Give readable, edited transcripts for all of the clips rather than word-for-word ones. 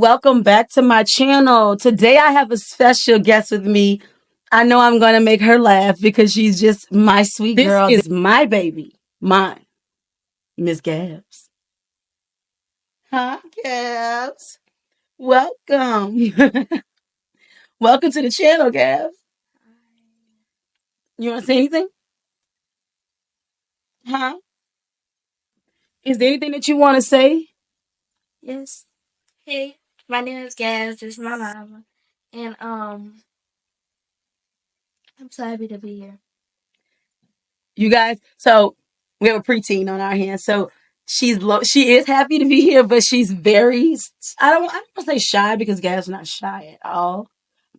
welcome back to my channel. Today I have a special guest with me. I know I'm going to make her laugh because she's just my sweet girl. This is my baby, mine, Miss Gabs. Hi, Gabs. Welcome. Welcome to the channel, Gabs. You want to say anything? Huh? Is there anything that you want to say? Yes. Hey, my name is Gaz. This is my mama, and I'm so happy to be here. You guys, so we have a preteen on our hands. So she is happy to be here, but she's very I don't want to say shy because Gab's not shy at all,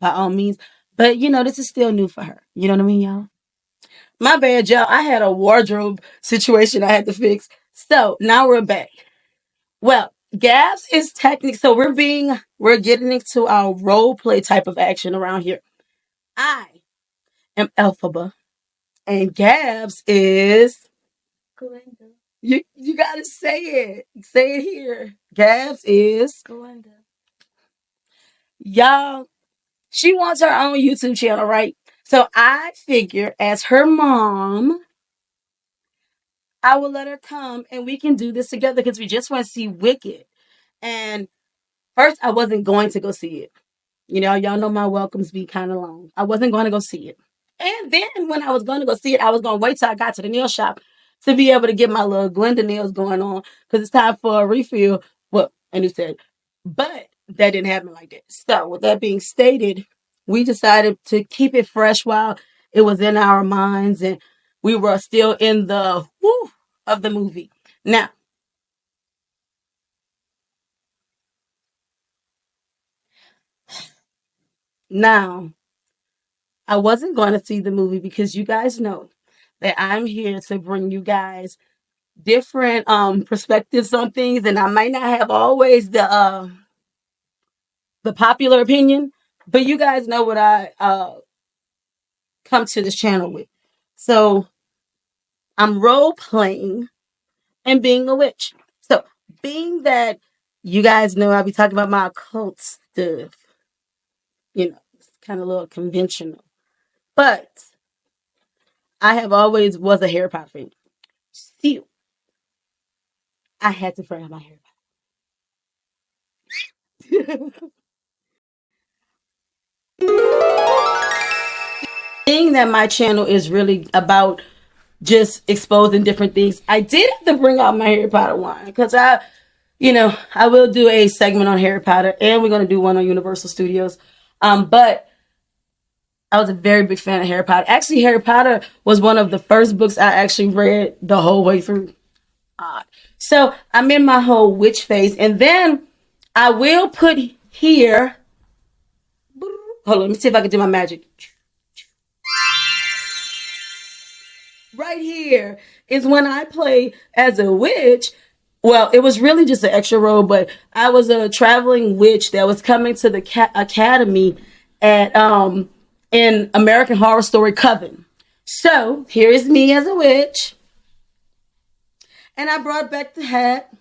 by all means. But this is still new for her. You know what I mean, y'all? My bad, y'all. I had a wardrobe situation I had to fix. So now we're back. Well, Gabs is technical, so we're getting into our role play type of action around here. I am Elphaba, and Gabs is Glenda. you gotta say it. Say it here. Gabs is Glenda. y'all. She wants her own YouTube channel, right? So I figure as her mom, I will let her come and we can do this together because we just want to see Wicked. And first, I wasn't going to go see it. Y'all know my welcomes be kind of long. I wasn't going to go see it. And then when I was going to go see it, I was going to wait till I got to the nail shop to be able to get my little Glenda nails going on because it's time for a refill. Well, and he said, but that didn't happen like that. So with that being stated, we decided to keep it fresh while it was in our minds and we were still in the woo of the movie. Now, I wasn't going to see the movie because you guys know that I'm here to bring you guys different perspectives on things and I might not have always the popular opinion, but you guys know what I come to this channel with. So, I'm role playing and being a witch. So, being that you guys know I'll be talking about my occult stuff, it's kind of a little conventional. But I have always was a Harry Potter fan. Still, I had to bring out my Harry Potter. Being that my channel is really about just exposing different things, I did have to bring out my Harry Potter wine because I will do a segment on Harry Potter and we're going to do one on Universal Studios. But I was a very big fan of Harry Potter. Actually, Harry Potter was one of the first books I actually read the whole way through. So I'm in my whole witch phase. And then I will put here, hold on, let me see if I can do my magic. Right here is when I play as a witch. Well, it was really just an extra role, but I was a traveling witch that was coming to the academy at in American Horror Story Coven. So here is me as a witch, and I brought back the hat,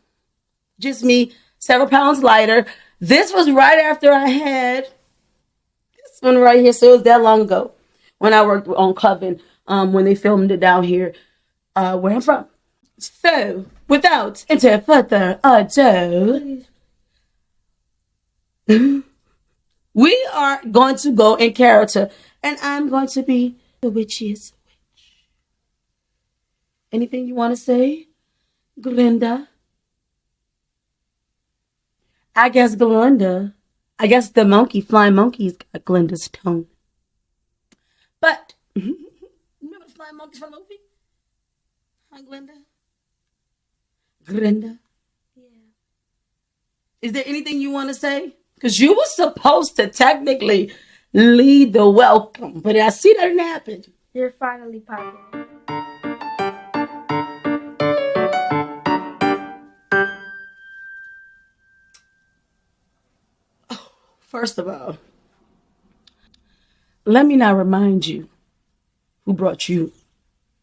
just me, several pounds lighter. This was right after I had this one right here, so it was that long ago when I worked on Coven, when they filmed it down here, where I'm from. So, without any further ado, we are going to go in character, and I'm going to be the witch's witch. Anything you want to say, Glinda? I guess Glinda. I guess the flying monkey's got Glinda's tone. But, remember the flying monkeys from the movie? Huh, Glinda? Glinda? Yeah. Is there anything you want to say? Because you were supposed to technically lead the welcome, but I see that didn't happen. You're finally popular. First of all, let me now remind you who brought you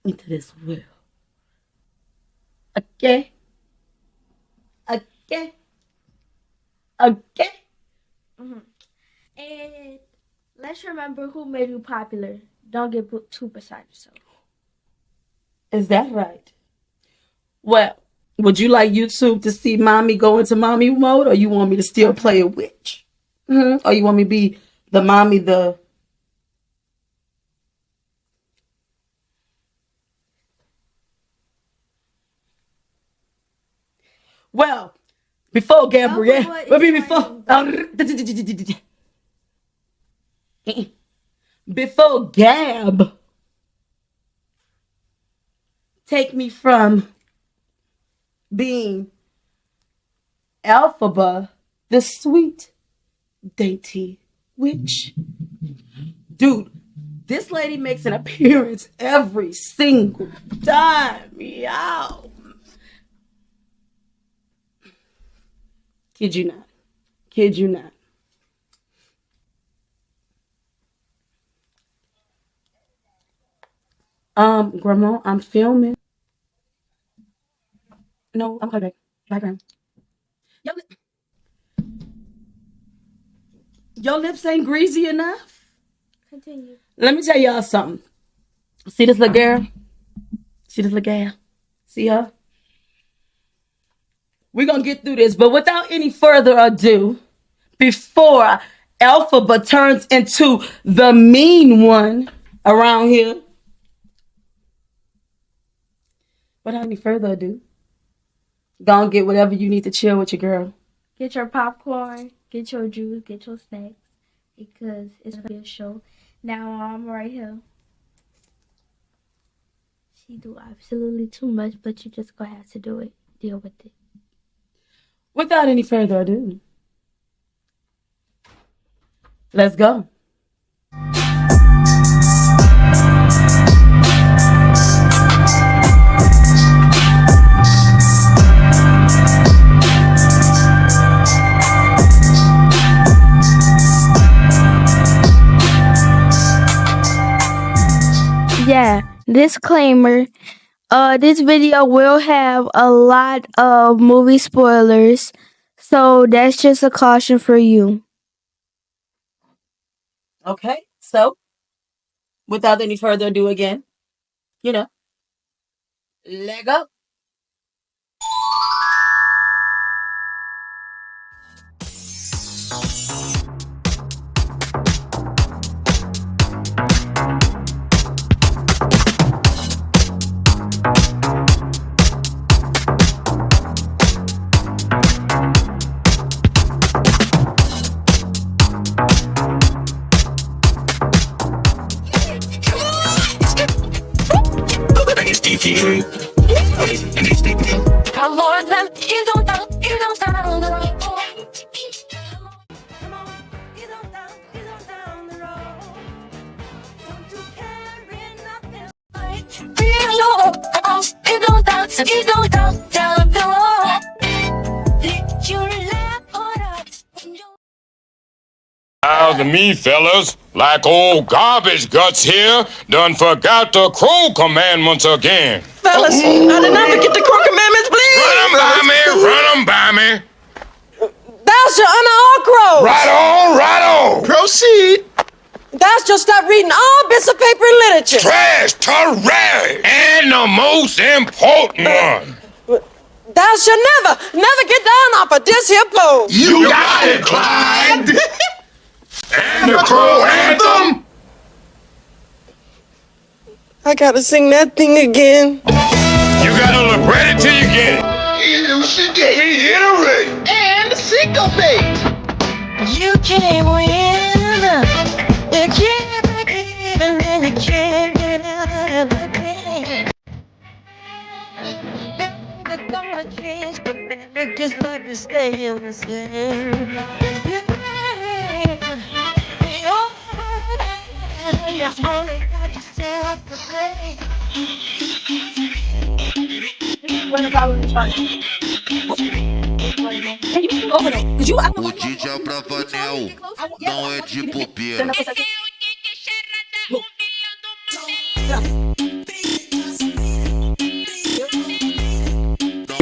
into this world. Okay? Okay? Okay? And let's remember who made you popular. Don't get too beside yourself. Is that right? Well, would you like YouTube to see mommy go into mommy mode, or you want me to still play a witch? Or you want me to be the mommy, the... Well, before Gabrielle, before Gab take me from being Elphaba, the sweet, dainty witch. Dude, this lady makes an appearance every single time. Yo. Kid you not. Kid you not. Grandma, I'm filming. No, I'm coming back. Bye, Grandma. Your lips ain't greasy enough? Continue. Let me tell y'all something. See this little girl? See this little girl? See her? We're going to get through this, but without any further ado, before Elphaba turns into the mean one around here, without any further ado, go and get whatever you need to chill with your girl. Get your popcorn, get your juice, get your snacks, because it's going to be a show. Now I'm right here. She do absolutely too much, but you just going to have to do it. Deal with it. Without any further ado, let's go. Yeah, disclaimer. This video will have a lot of movie spoilers, so that's just a caution for you. Okay, so without any further ado again, let go. Come on, you don't know, you don't know. Now to me, fellas, like old garbage guts here, done forgot the crow commandments again. Fellas, I did not forget the crow commandments, please. Run 'em by me, run 'em by me. Thou shalt honor all crows. Right on, right on. Proceed. Thou shalt stop reading all bits of paper and literature. Trash, trash. And the most important one. Thou shalt never get down off of this here pole. You got it, Clyde. And the crow anthem. I gotta sing that thing again. You gotta libret it till you get it. Reiterate. And syncopate. You can't win. You can't believe and you can't get out of the bed. They're gonna change, but they're just like to stay in the same. You only got yourself to blame. O DJ é o Bravanel, não é de bobeira.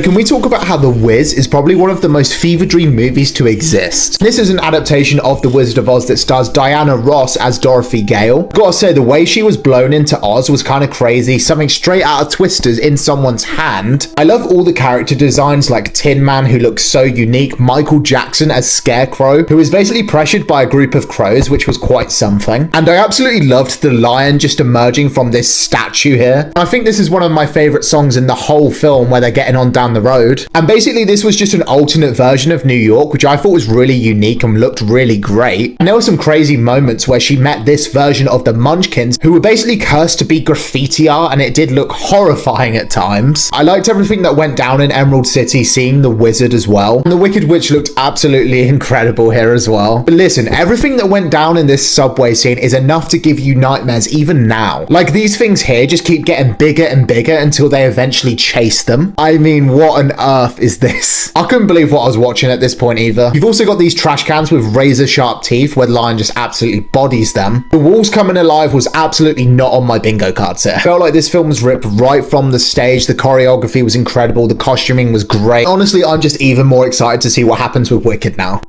Can we talk about how The Wiz is probably one of the most fever dream movies to exist? This is an adaptation of The Wizard of Oz that stars Diana Ross as Dorothy Gale. Gotta say, the way she was blown into Oz was kind of crazy, something straight out of Twisters in someone's hand. I love all the character designs like Tin Man, who looks so unique, Michael Jackson as Scarecrow, who was basically pressured by a group of crows, which was quite something. And I absolutely loved the lion just emerging from this statue here. I think this is one of my favorite songs in the whole film, where they're getting on down the road. And basically this was just an alternate version of New York, which I thought was really unique and looked really great. And there were some crazy moments where she met this version of the Munchkins, who were basically cursed to be graffiti art, and it did look horrifying at times. I liked everything that went down in Emerald City, seeing the wizard as well. And the Wicked Witch looked absolutely incredible here as well. But listen, everything that went down in this subway scene is enough to give you nightmares even now. Like, these things here just keep getting bigger and bigger until they eventually chase them. I mean, what on earth is this? I couldn't believe what I was watching at this point either. You've also got these trash cans with razor sharp teeth where the lion just absolutely bodies them. The walls coming alive was absolutely not on my bingo cards here. I felt like this film was ripped right from the stage. The choreography was incredible. The costuming was great. Honestly, I'm just even more excited to see what happens with Wicked now.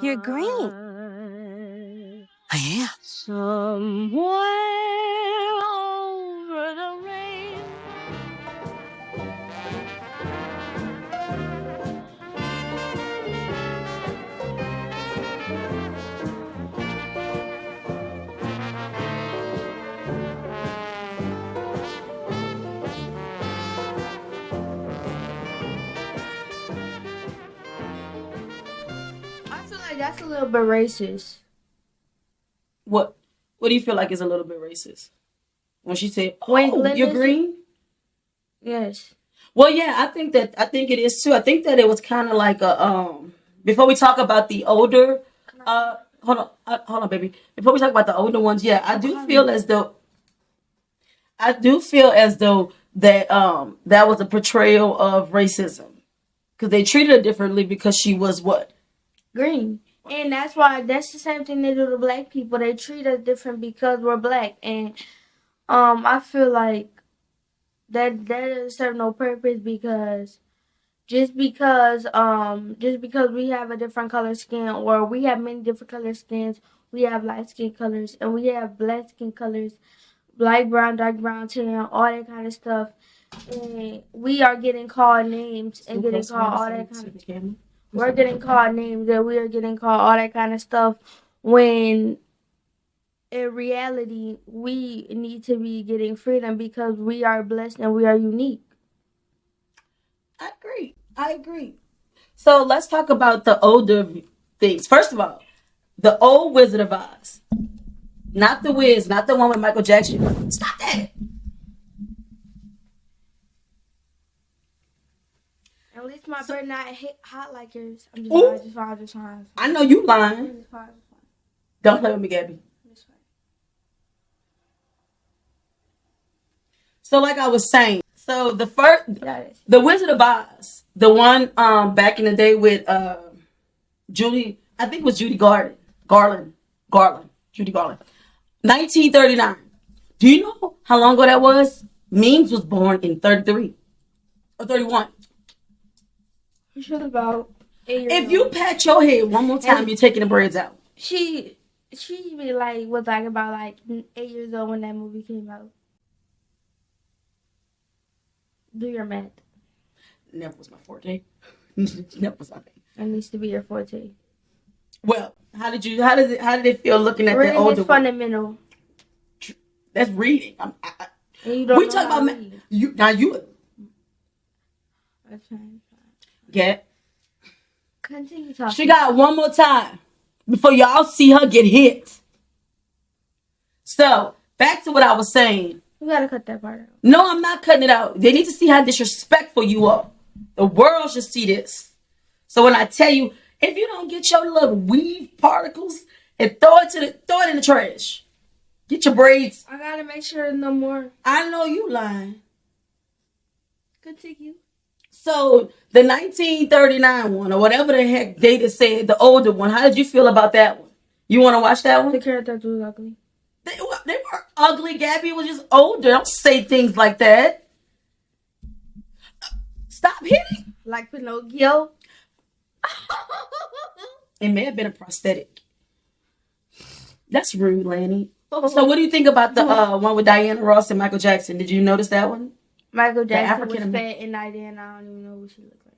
You're green. I am. Somewhere over the rain. I feel like that's a little bit racist. What do you feel like is a little bit racist? When she said, Wait, "Oh, you're green." Yes. Well, yeah, I think it is too. I think that it was kind of like a before we talk about the older hold on, baby. Before we talk about the older ones, yeah, I do feel as though that that was a portrayal of racism, because they treated her differently because she was what? Green. And that's why that's the same thing they do to black people. They treat us different because we're black. And I feel like that doesn't serve no purpose, because just because we have a different color skin, or we have many different color skins, we have light skin colors and we have black skin colors, light brown, dark brown, tan, all that kind of stuff. And we are getting called names and getting called all that kind of. We're getting called names and we are getting called all that kind of stuff, when in reality we need to be getting freedom because we are blessed and we are unique. I agree. So let's talk about the older things. First of all, the old Wizard of Oz. Not the Wiz, not the one with Michael Jackson. Stop that. At least my bird not hot like yours. I'm just fine. I know you lying. Don't play with me, Gabby. So like I was saying, so the Wizard of Oz, the one back in the day with Judy, I think it was Judy Garland, Judy Garland, 1939. Do you know how long ago that was? Memes was born in 33 or 31. You should about 8 years If you pat your head one more time, you're taking the braids out. She be like was like about like 8 years old when that movie came out. Do your math. Never was my forte. Never was my thing. That needs to be your forte. Well, how did it feel looking at Reading the older is fundamental. That's reading. We talk about you now. You that's fine. get. Continue talking. She got one more time before y'all see her get hit. So back to what I was saying. You gotta cut that part out. No, I'm not cutting it out. They need to see how disrespectful you are. The world should see this. So when I tell you, if you don't get your little weave particles and throw it in the trash, get your braids. I gotta make sure there's no more. I know you lying. Continue. So the 1939 one, or whatever the heck Data said, the older one. How did you feel about that one? You want to watch that one? The characters was ugly. They were ugly. Gabby was just older. Don't say things like that. Stop hitting. Like Pinocchio. It may have been a prosthetic. That's rude, Lanny. So what do you think about the one with Diana Ross and Michael Jackson? Did you notice that one? Michael Jackson was fat and I don't even know what she looked like.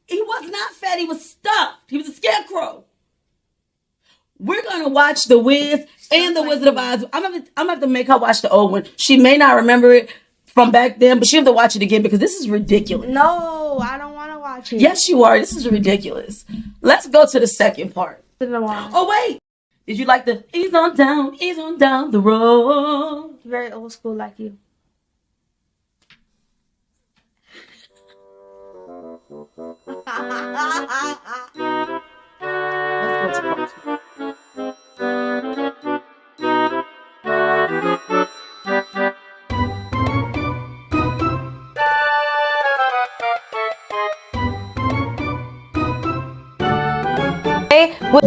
He was not fat. He was stuffed. He was a scarecrow. We're going to watch The Wiz and The Wizard of Oz. I'm going to have to make her watch the old one. She may not remember it from back then, but she'll have to watch it again because this is ridiculous. No, I don't want to watch it. Yes, you are. This is ridiculous. Let's go to the second part. Oh, wait. Did you like the ease on down the road? Very old school like you. Let's go to part two.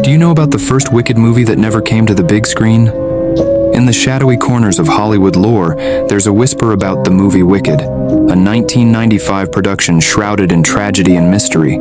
Do you know about the first Wicked movie that never came to the big screen? In the shadowy corners of Hollywood lore, there's a whisper about the movie Wicked, a 1995 production shrouded in tragedy and mystery.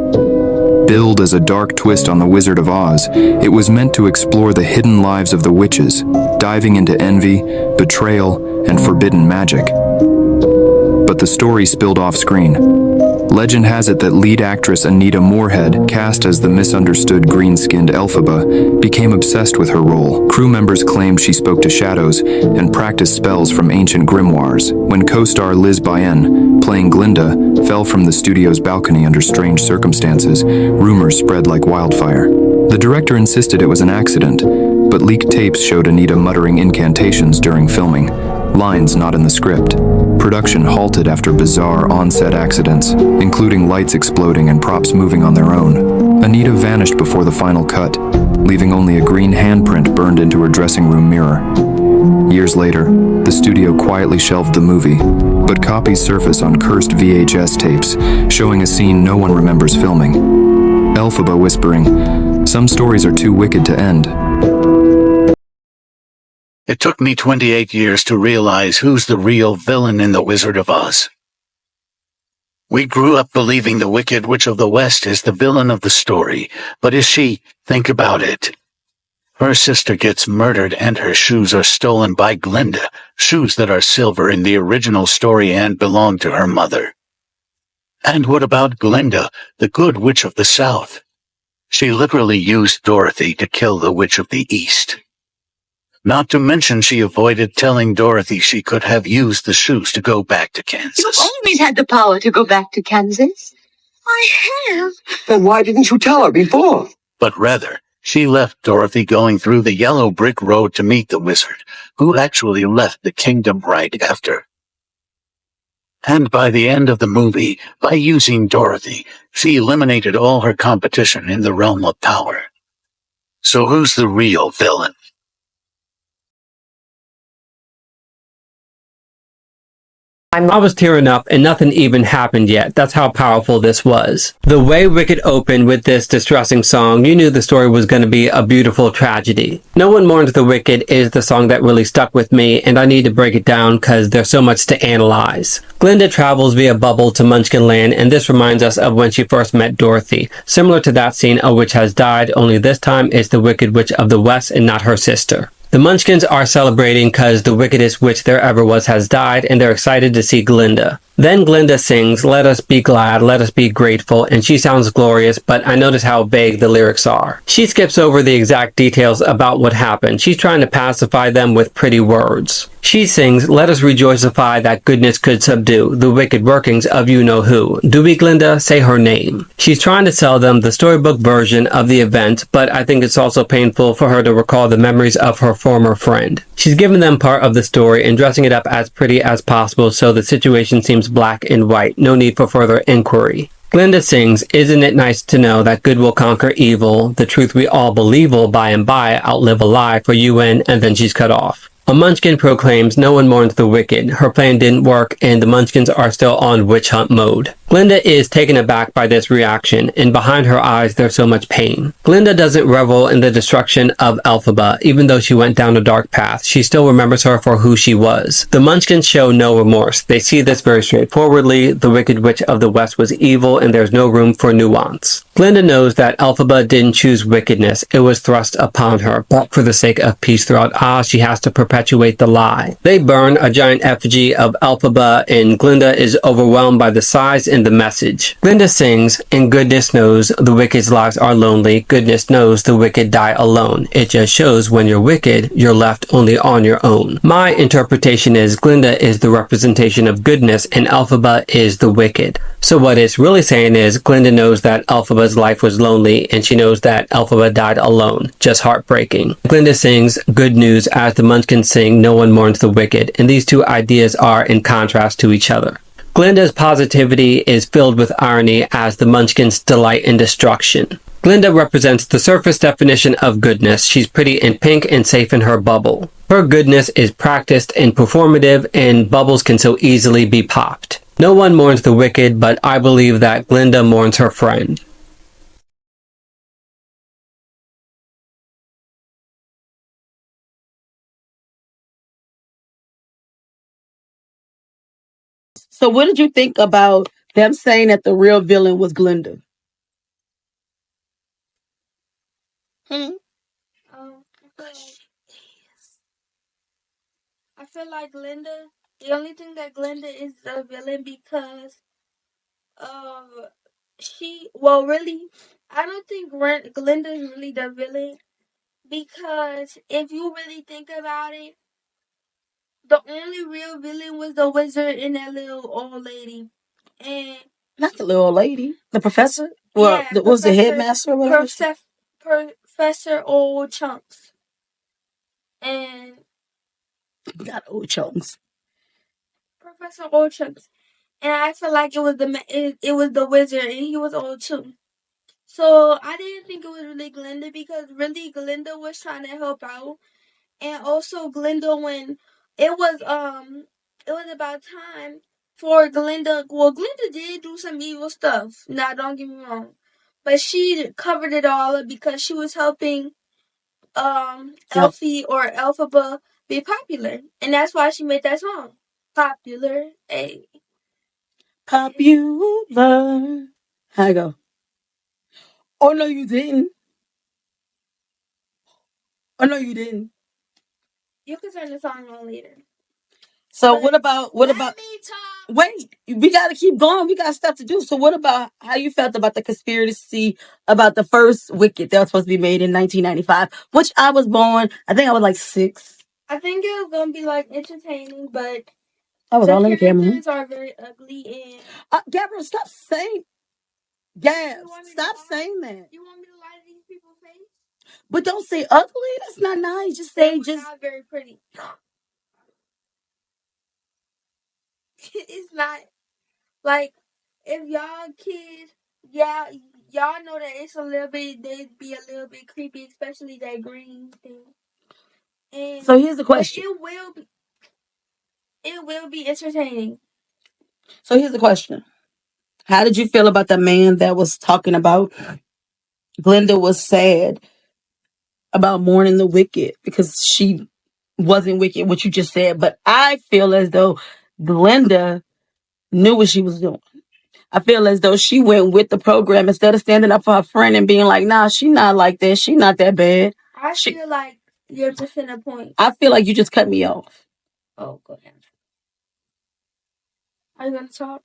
Billed as a dark twist on The Wizard of Oz, it was meant to explore the hidden lives of the witches, diving into envy, betrayal, and forbidden magic. But the story spilled off screen. Legend has it that lead actress Anita Moorhead, cast as the misunderstood green-skinned Elphaba, became obsessed with her role. Crew members claimed she spoke to shadows and practiced spells from ancient grimoires. When co-star Liz Bayen, playing Glinda, fell from the studio's balcony under strange circumstances, rumors spread like wildfire. The director insisted it was an accident, but leaked tapes showed Anita muttering incantations during filming, lines not in the script. Production halted after bizarre on-set accidents, including lights exploding and props moving on their own. Anita vanished before the final cut, leaving only a green handprint burned into her dressing room mirror. Years later, the studio quietly shelved the movie, but copies surface on cursed VHS tapes, showing a scene no one remembers filming. Elphaba whispering, "Some stories are too wicked to end." It took me 28 years to realize who's the real villain in The Wizard of Oz. We grew up believing the Wicked Witch of the West is the villain of the story, but is she? Think about it. Her sister gets murdered and her shoes are stolen by Glinda, shoes that are silver in the original story and belong to her mother. And what about Glinda, the good witch of the South? She literally used Dorothy to kill the Witch of the East. Not to mention she avoided telling Dorothy she could have used the shoes to go back to Kansas. You've always had the power to go back to Kansas. I have. Then why didn't you tell her before? But rather, she left Dorothy going through the yellow brick road to meet the wizard, who actually left the kingdom right after. And by the end of the movie, by using Dorothy, she eliminated all her competition in the realm of power. So who's the real villain? I was tearing up and nothing even happened yet. That's how powerful this was. The way Wicked opened with this distressing song, you knew the story was going to be a beautiful tragedy. No One Mourns the Wicked is the song that really stuck with me, and I need to break it down because there's so much to analyze. Glinda travels via bubble to Munchkin Land, and this reminds us of when she first met Dorothy. Similar to that scene, a witch has died, only this time it's the Wicked Witch of the West and not her sister. The Munchkins are celebrating because the wickedest witch there ever was has died, and they're excited to see Glinda. Then Glinda sings, "Let us be glad, let us be grateful," and she sounds glorious, but I notice how vague the lyrics are. She skips over the exact details about what happened. She's trying to pacify them with pretty words. She sings, "Let us rejoicify that goodness could subdue the wicked workings of you-know-who. Do we, Glinda? Say her name." She's trying to sell them the storybook version of the event, but I think it's also painful for her to recall the memories of her former friend. She's giving them part of the story and dressing it up as pretty as possible so the situation seems black and white. No need for further inquiry. Glinda sings, "Isn't it nice to know that good will conquer evil? The truth we all believe will by and by outlive a lie for you and then she's cut off. A Munchkin proclaims no one mourns the wicked. Her plan didn't work, and the Munchkins are still on witch hunt mode. Glinda is taken aback by this reaction, and behind her eyes there's so much pain. Glinda doesn't revel in the destruction of Elphaba, even though she went down a dark path. She still remembers her for who she was. The Munchkins show no remorse. They see this very straightforwardly. The Wicked Witch of the West was evil, and there's no room for nuance. Glinda knows that Elphaba didn't choose wickedness. It was thrust upon her, but for the sake of peace throughout Oz, she has to perpetuate the lie. They burn a giant effigy of Elphaba, and Glinda is overwhelmed by the size and the message. Glinda sings, and goodness knows the wicked's lives are lonely. Goodness knows the wicked die alone. It just shows when you're wicked, you're left only on your own. My interpretation is Glinda is the representation of goodness, and Elphaba is the wicked. So what it's really saying is Glinda knows that Elphaba's life was lonely, and she knows that Elphaba died alone. Just heartbreaking. Glinda sings good news as the Munchkins sing no one mourns the wicked, and these two ideas are in contrast to each other. Glinda's positivity is filled with irony as the Munchkins delight in destruction. Glinda represents the surface definition of goodness. She's pretty in pink and safe in her bubble. Her goodness is practiced and performative, and bubbles can so easily be popped. No one mourns the wicked, but I believe that Glinda mourns her friend. So what did you think about them saying that the real villain was Glinda? I feel like Glinda. The only thing that Glinda is the villain because of she. Well, really, I don't think Glinda is really the villain because if you really think about it, the only real villain was the wizard and that little old lady, and Not the little old lady, the professor. Well, yeah, what was the headmaster or whatever? Professor Old Chunks, and Got old chunks. Professor Old Chunks. And I feel like it was the wizard, and he was old too. So I didn't think it was really Glinda because really Glinda was trying to help out, and also Glinda when it was about time for Glinda. Well, Glinda did do some evil stuff. Now don't get me wrong, but she covered it all up because she was helping Elfie or Elphaba be popular, and that's why she made that song. Popular, hey. Popular. How I go? Oh no, you didn't. Oh no, you didn't. You can turn the song on later. So what about wait, we gotta keep going. We got stuff to do. So what about how you felt about the conspiracy about the first Wicked that was supposed to be made in 1995, which I was born. I think I was like 6. I think it was gonna be like entertaining, but I was all in the camera. characters are very ugly and Gabriel, stop saying. Gab, stop saying that. You want me to lie to these people's face? But don't say ugly. That's not nice. Just say Not very pretty. It's not like if y'all kids, yeah, y'all know that it's a little bit. They'd be a little bit creepy, especially that green thing. And so here's the question. It will be entertaining. So here's the question. How did you feel about the man that was talking about Glinda was sad about mourning the wicked because she wasn't wicked, what you just said? But I feel as though Glinda knew what she was doing. I feel as though she went with the program instead of standing up for her friend and being like, nah, she not like that. She not that bad. I feel like you're just in a point. I feel like you just cut me off. Oh, go ahead. Are you going to talk?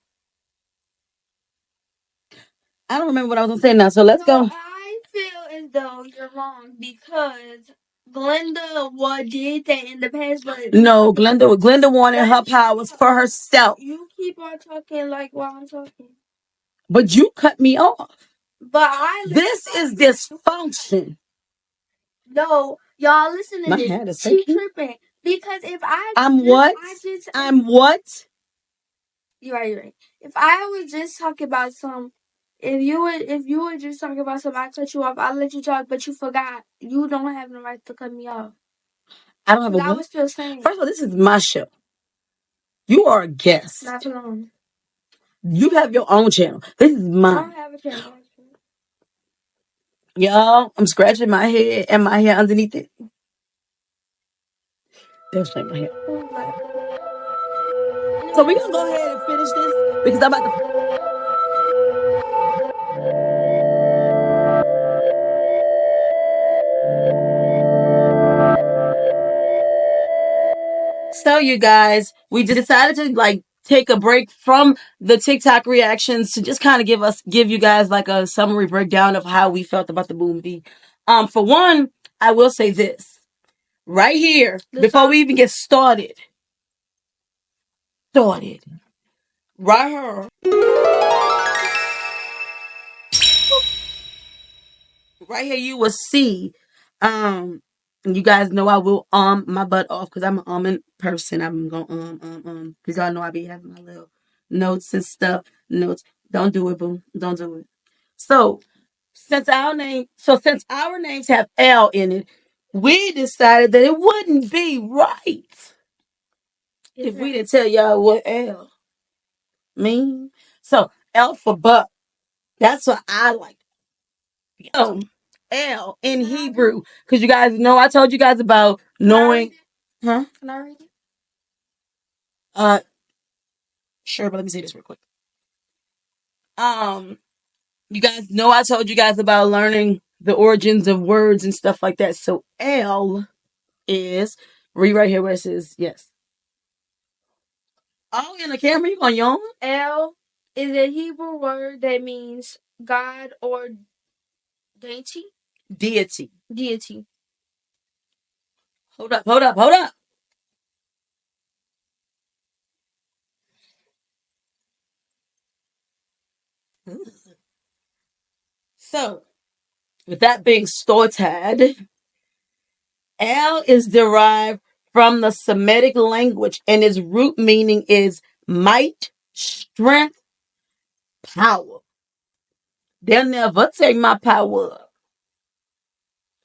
I don't remember what I was going to say now, so let's go. I feel as though you're wrong because Glinda did that in the past, but no, Glinda wanted her powers for herself. You keep on talking like while I'm talking. But you cut me off. But this is dysfunction. No, y'all listen to My this. head is She shaking. tripping because if I'm what? I'm what? You're right. If I was just talking about if you were just talking about something, I cut you off. I let you talk, but you forgot. You don't have the right to cut me off. I don't have a I what? was still saying. First of all, this is my show. You are a guest. Not too long. You have your own channel. This is I mine. don't have a channel. Y'all, I'm scratching my head and my hair underneath it. That's like my hair. So we're gonna go ahead and finish this because I'm about to. So you guys, we decided to like take a break from the TikTok reactions to just kind of give you guys like a summary breakdown of how we felt about the movie. For one, I will say this right here before we even get started. Right here. Right here you will see you guys know I will my butt off because I'm an almond person. I'm gonna because y'all know I be having my little notes and stuff. Notes. Don't do it, boo. Don't do it. So since our names have L in it, we decided that it wouldn't be right if we didn't tell y'all what L mean. So Elphaba. That's what I like. L in Hebrew. Because you guys know I told you guys about knowing. Huh? Can I read it? Sure, but let me say this real quick. You guys know I told you guys about learning the origins of words and stuff like that. So L is read right here where it says yes. Oh, in the camera, you gonna yawn? El is a Hebrew word that means God or deity. Deity. Hold up. So, with that being started, L is derived from the Semitic language and its root meaning is might, strength, power. They'll never take my power.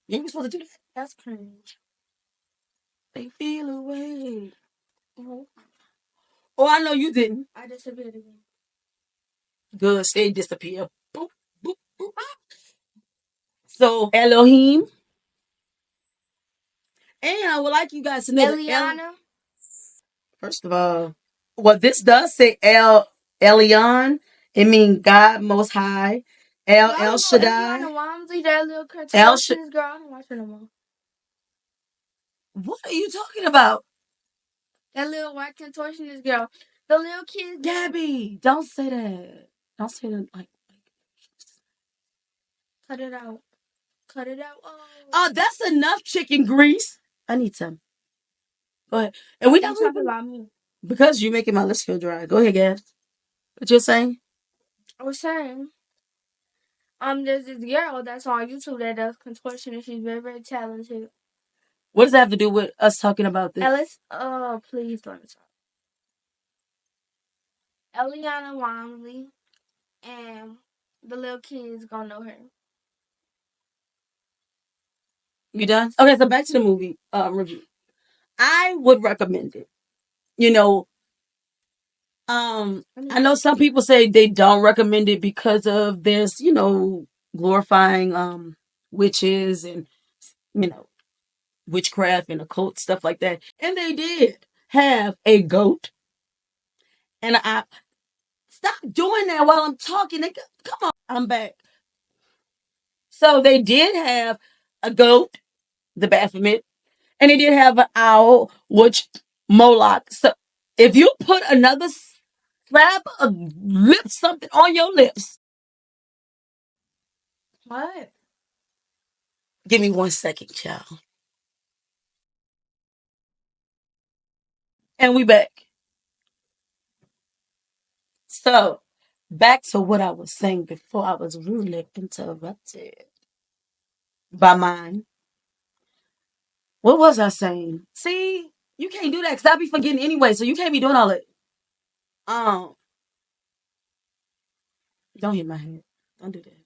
You ain't supposed to do that. That's cringe. They feel away. Oh, I know you didn't. I disappeared again. Good, stay disappear. Boop, boop, boop. So Elohim. And I would like you guys to know Eliana. First of all, well, this does say Elion. It means God Most High. El Shaddai. Eliana Wamsley, that little contortionist girl. I don't watch her no more. What are you talking about? That little white contortionist girl. The little kids. Gabby, don't say that. Don't say that like. Cut it out. Cut it out. Oh, that's enough chicken grease. I need some. Go ahead. And we don't talk about me. Because you're making my lips feel dry. Go ahead, Gabs. What you're saying? I was saying, there's this girl that's on YouTube that does contortion and she's very, very talented. What does that have to do with us talking about this? Ellis, please let me talk. Eliana Wamsley and the little kids gonna know her. You done? Okay, so back to the movie review. I would recommend it. You know, I know some people say they don't recommend it because of this, glorifying witches and witchcraft and occult stuff like that. And they did have a goat. And I stop doing that while I'm talking. Come on, I'm back. So they did have a goat, the Baphomet, and they did have an owl, which Moloch. So if you put another slab of lip something on your lips. What? Give me 1 second, child. And we back. So back to what I was saying before I was rudely interrupted by mine. What was I saying? See, you can't do that because I be forgetting anyway, so you can't be doing all that. Don't hit my head. Don't do that.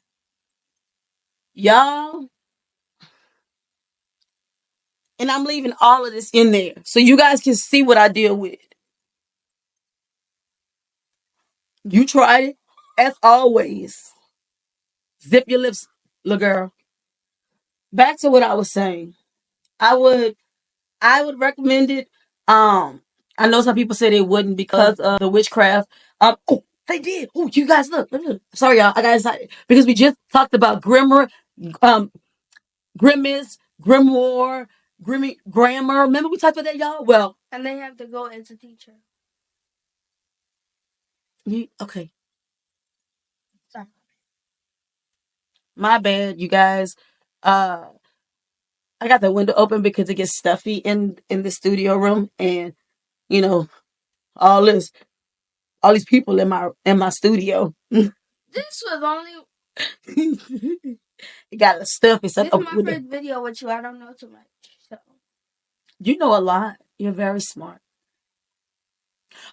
Y'all. And And I'm leaving all of this in there so you guys can see what I deal with. You tried it, as always. Zip your lips, little girl. Back to what I was saying. I would recommend it. I know some people say they wouldn't because of the witchcraft. Oh, they did. Oh, you guys look. Sorry, y'all. I got excited because we just talked about Grimace, Grimoire, Grammar. Remember we talked about that, y'all? Well, and they have to go as a teacher. Okay. Sorry. My bad, you guys. I got the window open because it gets stuffy in the studio room, and you know all these people in my studio. This was only. It got stuffy. So this is my first video with you. I don't know too much, so you know a lot. You're very smart.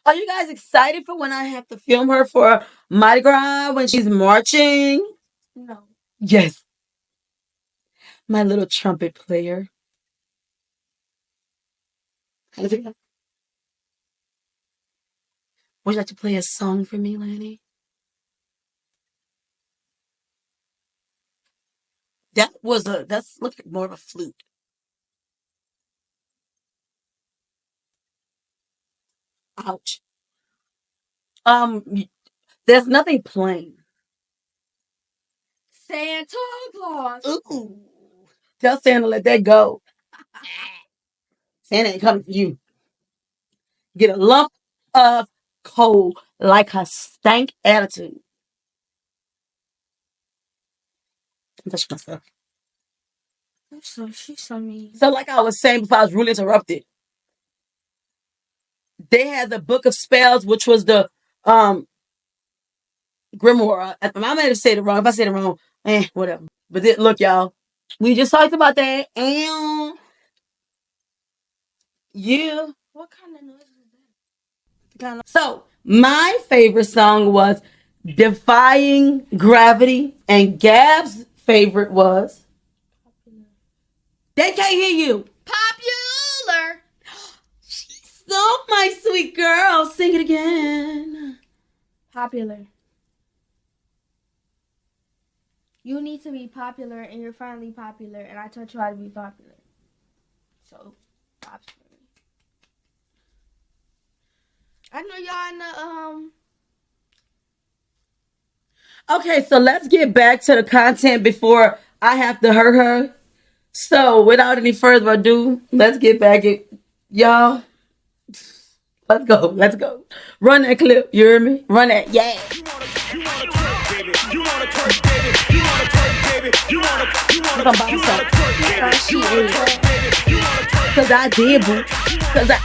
Are you guys excited for when I have to film her for Mardi Gras when she's marching? No. Yes. My little trumpet player. Would you like to play a song for me, Lanny? That's look like more of a flute. Ouch. There's nothing plain. Santa Claus. Ooh. Tell Santa let that go. Santa ain't coming for you. Get a lump of coal like her stank attitude. I'm touching myself. So she's so mean. So like I was saying before I was really interrupted. They had the Book of Spells, which was the Grimoire. I might have said it wrong. If I said it wrong, whatever. But look, y'all, we just talked about that, and yeah. What kind of noise is that? So my favorite song was "Defying Gravity," and Gab's favorite was Popular. They Can't Hear You. Popular. So my sweet girl, sing it again. Popular. You need to be popular, and you're finally popular, and I taught you how to be popular. So, props for me. I know y'all in the Okay, so let's get back to the content before I have to hurt her. So, without any further ado, let's get back at y'all. Let's go. Run that clip, you hear me? Run that, yeah. Cause I did, boo. Cause I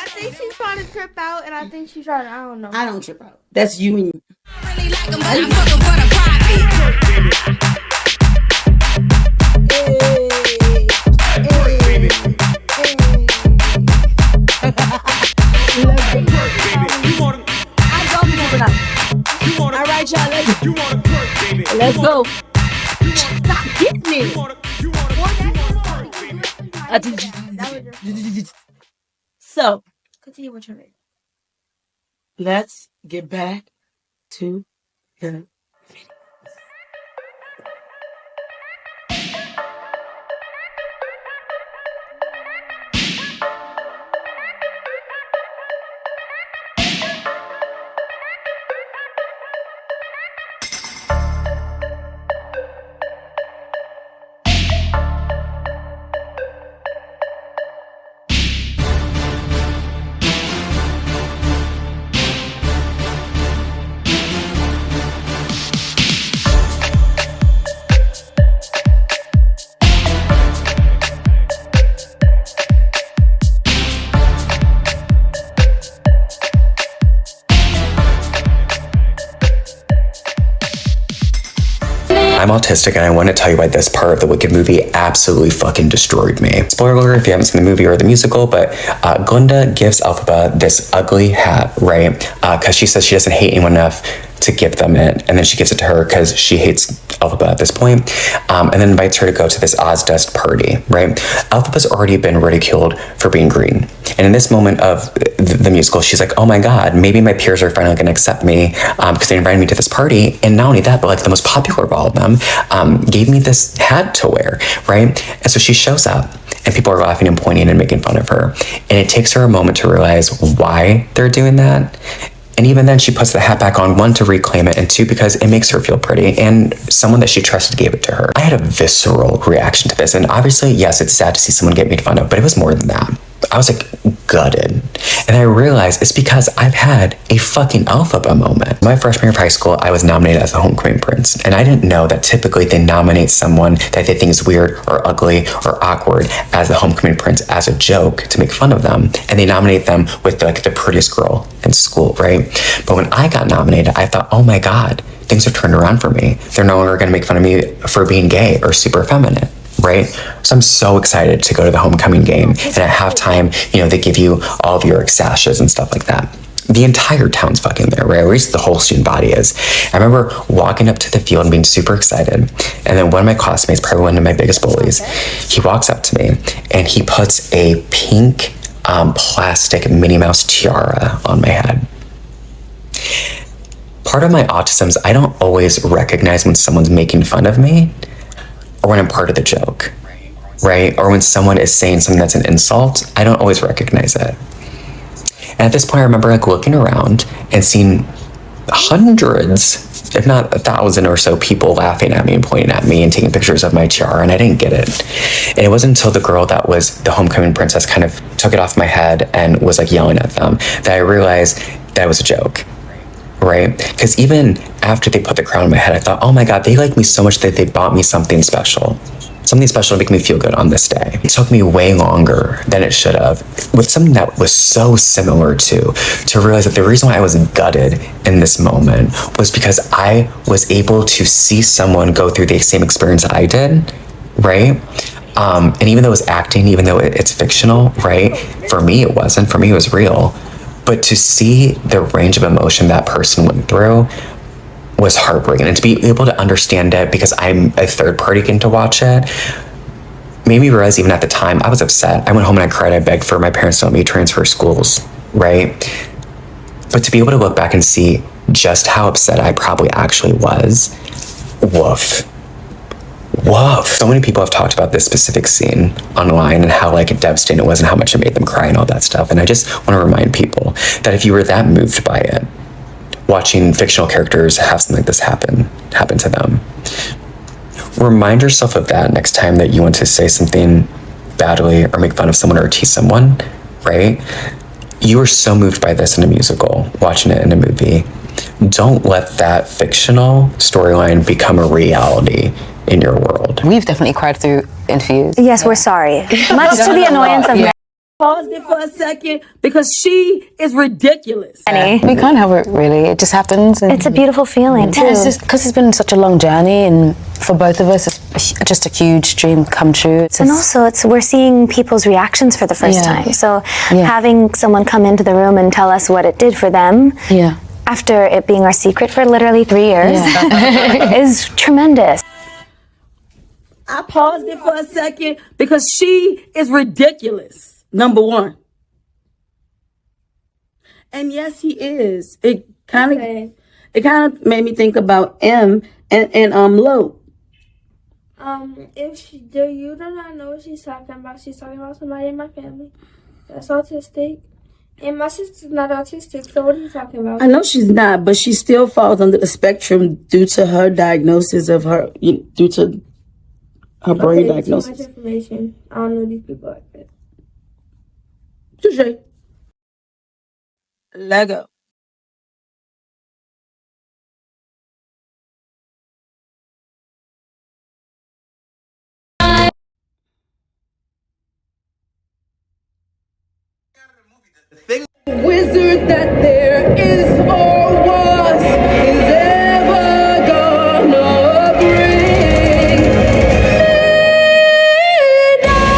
think she's trying to trip out, and I think she's trying to, I don't know. I don't trip out. That's you and you. Alright, y'all, let's go. Stop hitting me. So, continue with your video. Let's get back to the video. I'm autistic and I want to tell you why this part of the Wicked movie absolutely fucking destroyed me. Spoiler alert if you haven't seen the movie or the musical, but Glenda gives Elphaba this ugly hat, right? Because she says she doesn't hate anyone enough to give them it, and then she gives it to her because she hates Elphaba at this point, and then invites her to go to this Ozdust party, right? Elphaba's already been ridiculed for being green, and in this moment of the musical, she's like, oh my god, maybe my peers are finally going to accept me because they invited me to this party, and not only that, but like the most popular of all of them gave me this hat to wear, right? And so she shows up, and people are laughing and pointing and making fun of her, and it takes her a moment to realize why they're doing that. And even then, she puts the hat back on, one, to reclaim it, and two, because it makes her feel pretty, and someone that she trusted gave it to her. I had a visceral reaction to this, and obviously, yes, it's sad to see someone get made fun of, but it was more than that. I was like gutted. And I realized it's because I've had a fucking Elphaba moment. My freshman year of high school, I was nominated as the homecoming prince. And I didn't know that typically they nominate someone that they think is weird or ugly or awkward as the homecoming prince as a joke to make fun of them. And they nominate them with like the prettiest girl in school, right? But when I got nominated, I thought, oh my God, things have turned around for me. They're no longer going to make fun of me for being gay or super feminine. Right? So I'm so excited to go to the homecoming game. And at halftime, you know, they give you all of your sashes and stuff like that. The entire town's fucking there, right? At least the whole student body is. I remember walking up to the field and being super excited. And then one of my classmates, probably one of my biggest bullies, he walks up to me and he puts a pink plastic Minnie Mouse tiara on my head. Part of my autism is I don't always recognize when someone's making fun of me, or when I'm part of the joke, right? Or when someone is saying something that's an insult, I don't always recognize it. And at this point, I remember like looking around and seeing hundreds, if not 1,000 or so people laughing at me and pointing at me and taking pictures of my tiara, and I didn't get it. And it wasn't until the girl that was the homecoming princess kind of took it off my head and was like yelling at them that I realized that it was a joke. Right? Because even after they put the crown on my head, I thought, oh my God, they like me so much that they bought me something special. Something special to make me feel good on this day. It took me way longer than it should have, with something that was so similar to realize that the reason why I was gutted in this moment was because I was able to see someone go through the same experience that I did, right? And even though it was acting, even though it's fictional, right? For me, it wasn't. For me, it was real. But to see the range of emotion that person went through was heartbreaking. And to be able to understand it, because I'm a third party getting to watch it, made me realize even at the time, I was upset. I went home and I cried. I begged for my parents to let me transfer schools, right? But to be able to look back and see just how upset I probably actually was, woof. Woof. So many people have talked about this specific scene online and how like devastating it was and how much it made them cry and all that stuff. And I just want to remind people that if you were that moved by it, watching fictional characters have something like this happen to them, remind yourself of that next time that you want to say something badly or make fun of someone or tease someone, right? You were so moved by this in a musical, watching it in a movie. Don't let that fictional storyline become a reality in your world. We've definitely cried through interviews. Yes, we're sorry. Much to the annoyance of Paused it for a second because she is ridiculous. We can't help it, really. It just happens. And it's a beautiful feeling, too. It's just because it's been such a long journey, and for both of us, it's just a huge dream come true. And also, we're seeing people's reactions for the first time. So having someone come into the room and tell us what it did for them, after it being our secret for literally 3 years, is tremendous. I paused it for a second because she is ridiculous, number one. And yes, he is. It kind of made me think about M and Lo. If you do not know what she's talking about somebody in my family that's autistic. And my sister's not autistic, so what are you talking about? I know she's not, but she still falls under the spectrum due to her diagnosis of her, due to her brain diagnosis. Too much information. I don't know these people like that. Touché. Lego. Wizard that there is or was is ever gonna bring me down.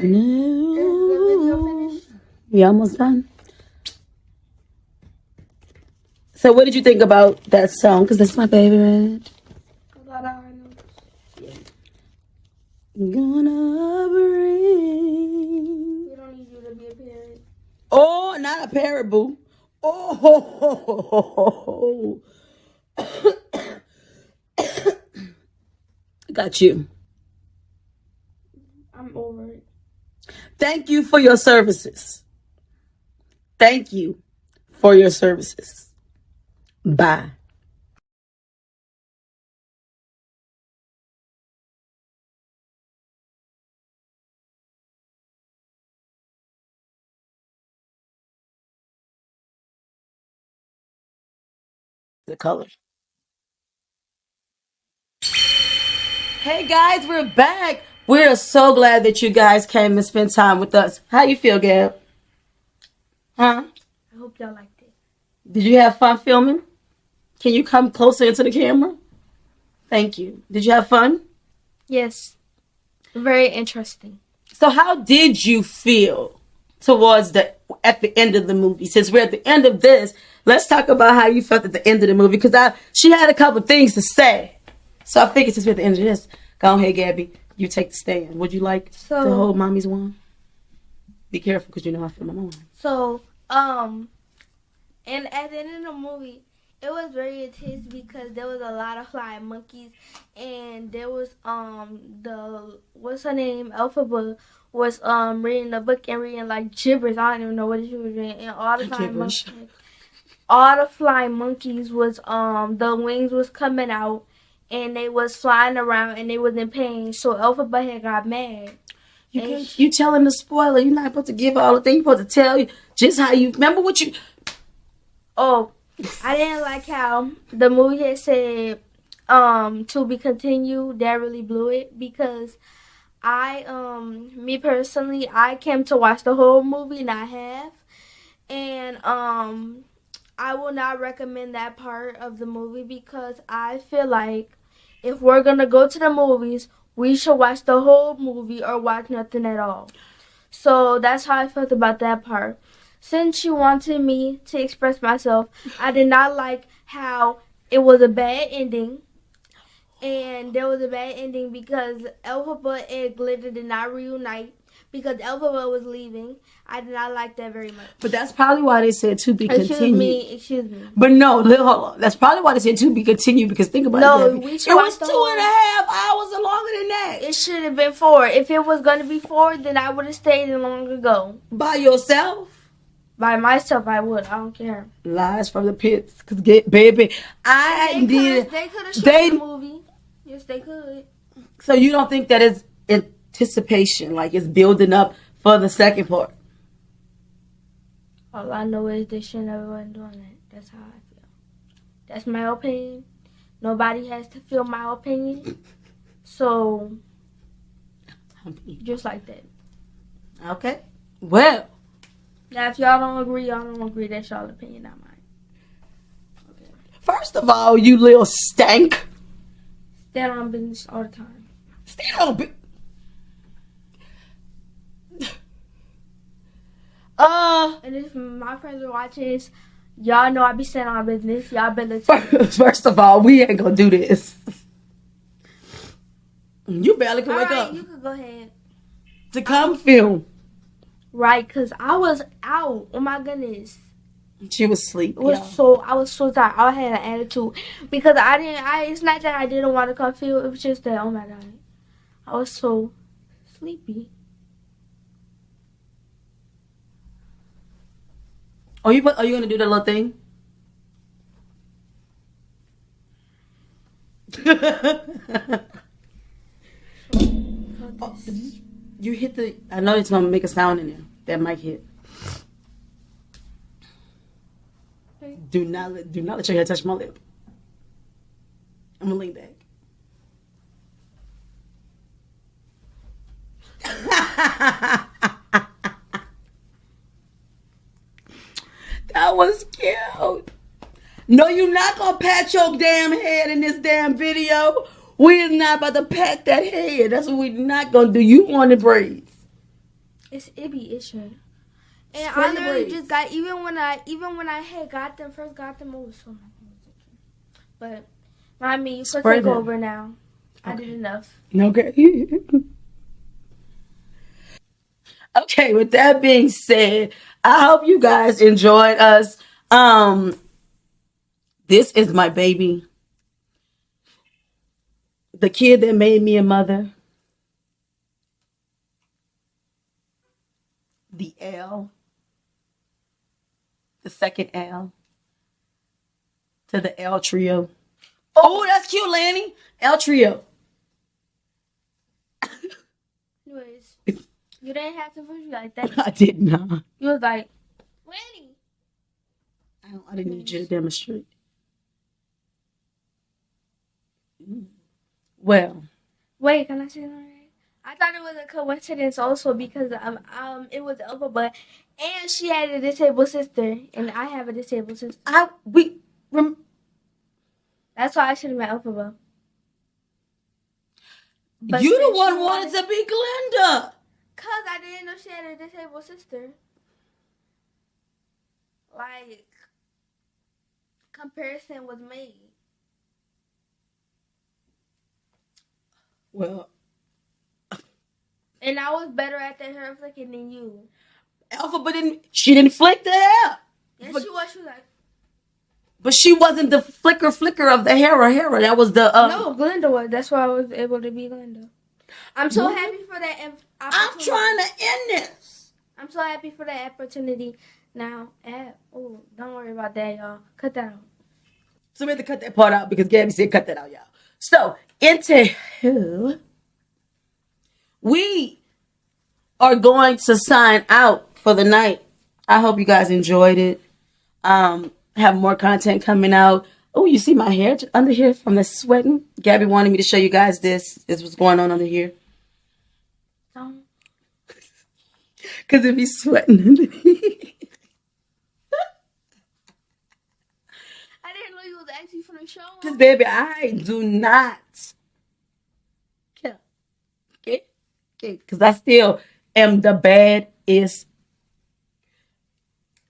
No. We almost done. So what did you think about that song? Because that's my favorite. Gonna bring. We don't need you to be a parent. Oh, not a parrot, boo. Oh. Got you. I'm over it. Thank you for your services. Thank you for your services. Bye. The color. Hey guys, we're back. We're so glad that you guys came and spent time with us. How you feel, Gab? Huh? I hope y'all liked it. Did you have fun filming? Can you come closer into the camera? Thank you. Did you have fun? Yes. Very interesting. So how did you feel towards at the end of the movie? Since we're at the end of this, let's talk about how you felt at the end of the movie. Because she had a couple things to say. So I figured since we're at the end of this, go ahead, Gabby. You take the stand. Would you like to hold mommy's wand? Be careful because you know I feel my mom. So, and at the end of the movie, it was very intense because there was a lot of flying monkeys, and there was what's her name, Elphaba, was reading the book and reading like gibberish. I don't even know what she was reading, and all the flying monkeys was the wings was coming out, and they was flying around, and they was in pain. So Elphaba had got mad. You telling the spoiler. You're not supposed to give all the things. You're supposed to tell you just how you remember what you. Oh, I didn't like how the movie had said to be continued. That really blew it because me personally, I came to watch the whole movie, not half, and I will not recommend that part of the movie because I feel like if we're gonna go to the movies, we should watch the whole movie or watch nothing at all. So that's how I felt about that part. Since you wanted me to express myself, I did not like how it was a bad ending. And there was a bad ending because Elphaba and Glitter did not reunite because Elphaba was leaving. I did not like that very much. But that's probably why they said to be continued. Excuse me. But no, hold on. That's probably why they said to be continued because think about it. It was 2.5 hours or longer than that. It should have been 4. If it was going to be 4, then I would have stayed in long ago. By yourself? By myself, I would. I don't care. Lies from the pits. Cause baby, They could have shot the movie. Yes, they could. So you don't think that is anticipation, like it's building up for the second part? All I know is they shouldn't have been doing that. That's how I feel. That's my opinion. Nobody has to feel my opinion. So, just like that. Okay. Well. Now, if y'all don't agree, y'all don't agree. That's y'all's opinion, not mine. Okay. First of all, you little stank. Stand on business all the time. Stand on business. And if my friends are watching this, y'all know I be standing on business. Y'all better. First of all, we ain't gonna do this. You barely can wake up. You could go ahead. To come film. Right, because I was out. Oh my goodness. She was asleep. I was so tired. I had an attitude because it's not that I didn't want to come film. It was just that, oh my God, I was so sleepy. Are you gonna do that little thing? You hit the. I know it's gonna make a sound in there. That mic hit. Okay. Do not let your head touch my lip. I'm gonna lean back. That was cute. No, you're not gonna pat your damn head in this damn video. We're not about to pat that head. That's what we're not gonna do. You want to breathe. It be itching. And Spray I your literally braids. just got even when I had first got them, it was so much. But mommy, you can Spray take them. over now. I did enough. Okay. Okay, with that being said, I hope you guys enjoyed us. This is my baby. The kid that made me a mother. The L. The second L. To the L trio. Oh, that's cute, Lanny. L trio. Anyways, you didn't have to push me like that. I did not. You was like, Lanny. I didn't need you to demonstrate. Well. Wait, can I say something? I thought it was a coincidence also because it was Elphaba, and she had a disabled sister, and I have a disabled sister. That's why I should have met Elphaba. You the one wanted to be Glenda. Cause I didn't know she had a disabled sister. Like, comparison was made. Well. And I was better at that hair flicking than you. Elphaba didn't flick the hair. Yes, she was like. But she wasn't the flicker of the hair. That was the No, Glenda was. That's why I was able to be Glenda. I'm so happy for that opportunity. I'm trying to end this. I'm so happy for that opportunity now. Oh, don't worry about that, y'all. Cut that out. So we have to cut that part out because Gabby said cut that out, y'all. So, we are going to sign out for the night. I hope you guys enjoyed it. Have more content coming out. Oh, you see my hair under here from the sweating? Gabby wanted me to show you guys this. This was going on under here. Because it be sweating under here. I didn't know you was actually from the show. Because, baby, I do not care. Okay? Because I still am the baddest.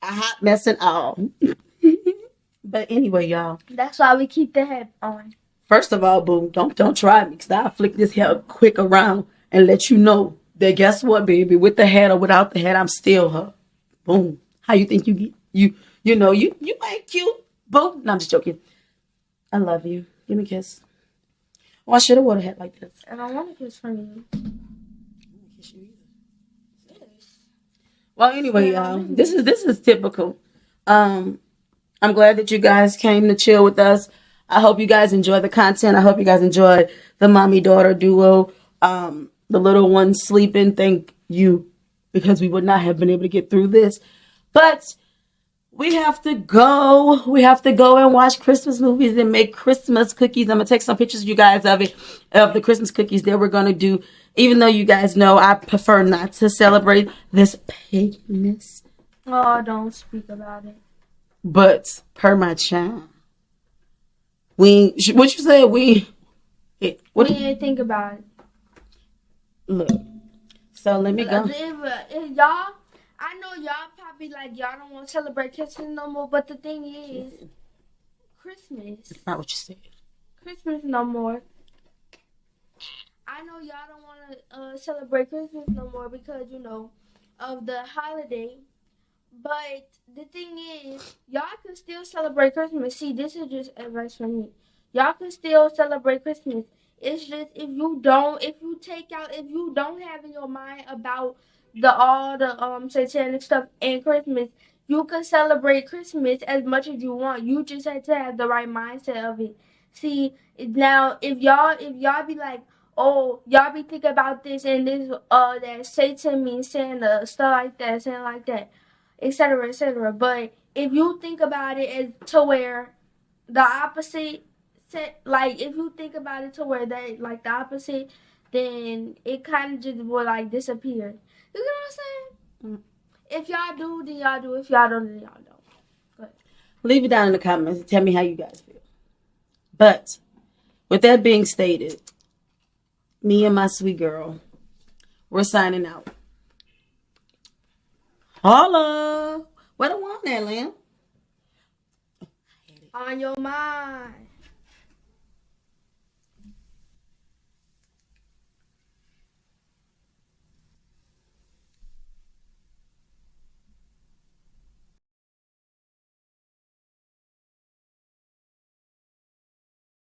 A hot mess and all. But anyway, y'all. That's why we keep the head on. First of all, boo, don't try me because I'll flick this hair quick around and let you know that guess what, baby, with the head or without the head, I'm still her. Boom. How you think you get you ain't cute. Boo. No, I'm just joking. I love you. Give me a kiss. Oh, I should have worn a hat like this. I don't want a kiss from you. Well, anyway, y'all, this is typical. I'm glad that you guys came to chill with us. I hope you guys enjoy the content. I hope you guys enjoy the mommy-daughter duo. The little one sleeping, thank you, because we would not have been able to get through this. But we have to go. We have to go and watch Christmas movies and make Christmas cookies. I'm going to take some pictures of you guys of the Christmas cookies that we're going to do. Even though you guys know I prefer not to celebrate this paganism. Oh, don't speak about it. But per my child, what you said? We didn't think about it. Look, so let me go. If y'all, I know y'all probably like y'all don't want to celebrate Christmas no more. But the thing is, Christmas. That's not what you said. Christmas no more. I know y'all don't want to celebrate Christmas no more because of the holiday. But the thing is, y'all can still celebrate Christmas. See, this is just advice from me. Y'all can still celebrate Christmas. It's just if you don't have in your mind about all the satanic stuff and Christmas, you can celebrate Christmas as much as you want. You just have to have the right mindset of it. See, now if y'all be like, oh, y'all be thinking about this and this that Satan means Santa, stuff like that, saying like that, etc., etc. But if you think about it as to where the opposite, like if you think about it to where that like the opposite, then it kind of just will like disappear. You know what I'm saying? If y'all do, then y'all do. If y'all don't, then y'all don't. But leave it down in the comments and tell me how you guys feel. But with that being stated, me and my sweet girl, we're signing out. Holla. Where the one at, Lamb? On your mind.